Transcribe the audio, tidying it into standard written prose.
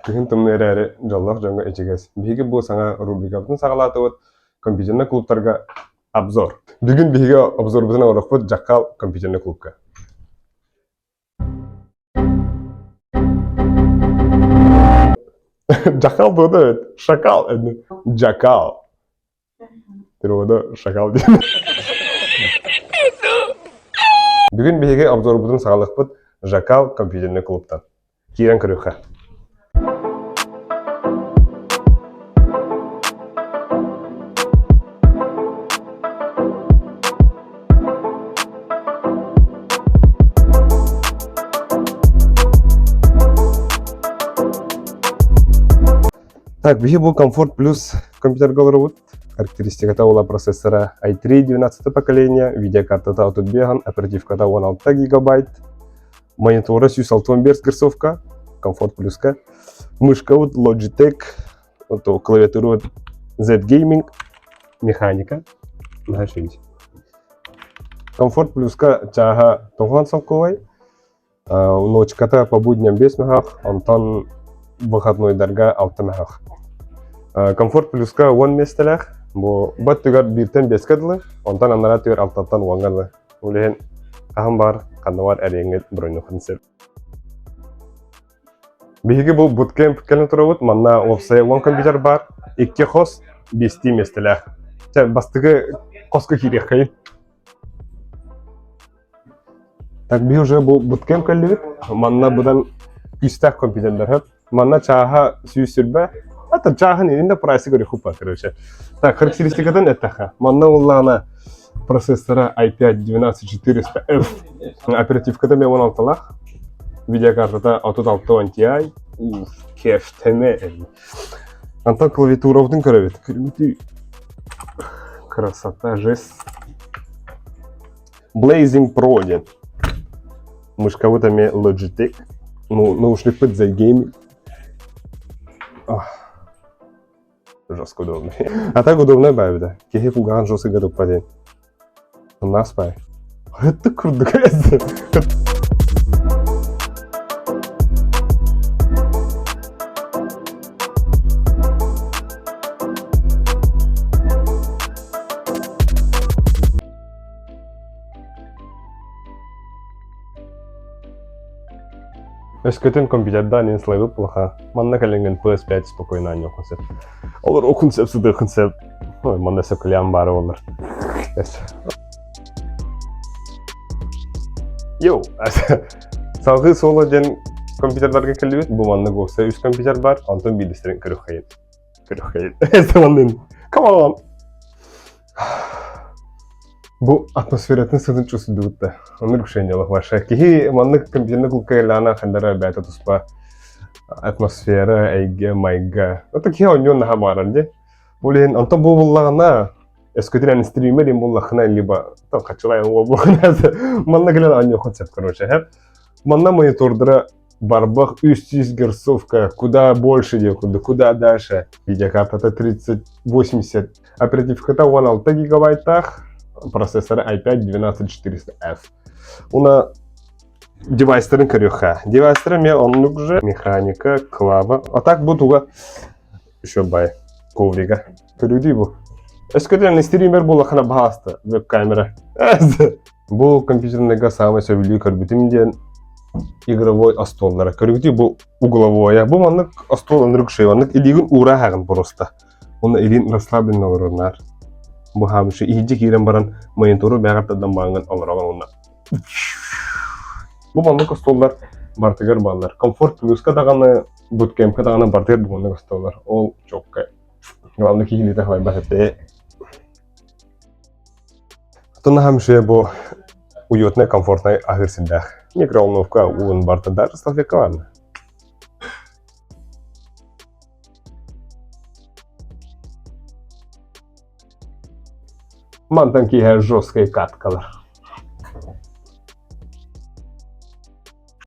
Бүгін тымнырары жаллах жаңга эчегес. Биги бу саңа рубрикасын сагалатыбыт компьютерный клубтарга обзор. Бүгін биги обзор бутына орохпут Жакал компьютерный клубка. Жакал боду шакал эди. Жакал. Тирода шакал ди. Бүгін биги обзор бутын сагалакпыт Жакал компьютерный клубтан. Кирен көрүха. Так, биги бул Comfort Plus компьютер голорубут. Характеристиката ола процессора i3 12 поколения, видеокартата отутбеган, оперативката 16 гигабайт, монитора 160 Гц герцовка, Comfort Plus-ка, мышка вот Logitech, клавиатура вот Z-Gaming, механика, нагашивить. Comfort Plus-ка чага тохан салковай, ночката по будням без мехах, антон выходной дорога 6 мехах. Comfort Plus-ка 1 местелях, бу бат түгәр биртен бескәдле, онтан аннара түгәр алтаттан вангалы. Улehen ахам бар, канавар әренгет броню хынсыр. Биги бу bootcamp келен турабыт, манна офсай 1 компьютер бар, 2 хос 5 местелях. Ча бастыгы коска кирек кайын. Так би уже бу bootcamp келебит, манна будан 100 компьютерлер хат. Манна чаха сүйсүрбә. Это чахан инде прайсы говорю хупа, короче. Так, характеристикадан это. Манна уллана процессора i5 12400F. Оперативката мен 16-лах. Видеокартата 660 Ti. Кефтеме. Антон клавиатура бутын көрөбүт. Красота, жесть. Blazing Pro ден. Мышка вот ами Logitech. Ну, наушник под Z-Gaming. Жестко удобно. А так удобно бәбіді. Кехе пугаған жосы гадып паден. Нас бай. Это круто. Өскөтен компьютерда не слайдут плохо. Манна каленген PS5 спокойно анё концепт. Олар о концепт суды концепт. Ой, манна сөкілям бары олар. Йоу, салғы солы ден компьютердарға келебет. Бұл манна гоқса 3 компьютер бар, антон билістерін көрік қайын. Көрік қайын. Әсі come on! Бұл атмосфератын сыдын чусы дуытта. Оны рушенделық ваша. Кихи манны компьютерны клубка елана хандара бәті тұспа атмосфера әйге майга. Это кихи оньон наха баранде. Болен антон бұл боллағына эскөтірен стримерин боллағына либо там қачылайын ол болғынасы. Манна келен оньон концепт, короче. Манна монитордыра барбақ 300 герцовка, куда больше декуда, куда дальше. Видеокартата 3080, оперативката 16 гигабайтах. Процессор i5 12400F. Уна девайстерин көрөха. Девайстер мен онлук же механика, клава. А так бу туга еще бай коврига. Көрүди бу. Эскөден стример болахана басты веб-камера. Бу компьютернега самый сөбүлүү көрбүтүм ден игровой остоллар. Көрүди бу угловой. Бу маннык остол онрук шейваннык илигин ура хагын просто. Уна илин расслабленно олорунар. Bu hamışı iyice giren baran monitoru bağırtadan bağıngın olarak onlar. Bu banlık stollar bartıgar bağlar. Comfort Plus-ka dağını, Bootcamp-ka dağını bartıgar bu banlık stollar. Ol çok kay. Banlık iyiliği de halay bahsette. Tuna hamışı bu uyutne, komfortne ahırsındak. Mikrovolnovka uğun bartıdar, slavika var mı? Мантанки жесткие каткалар.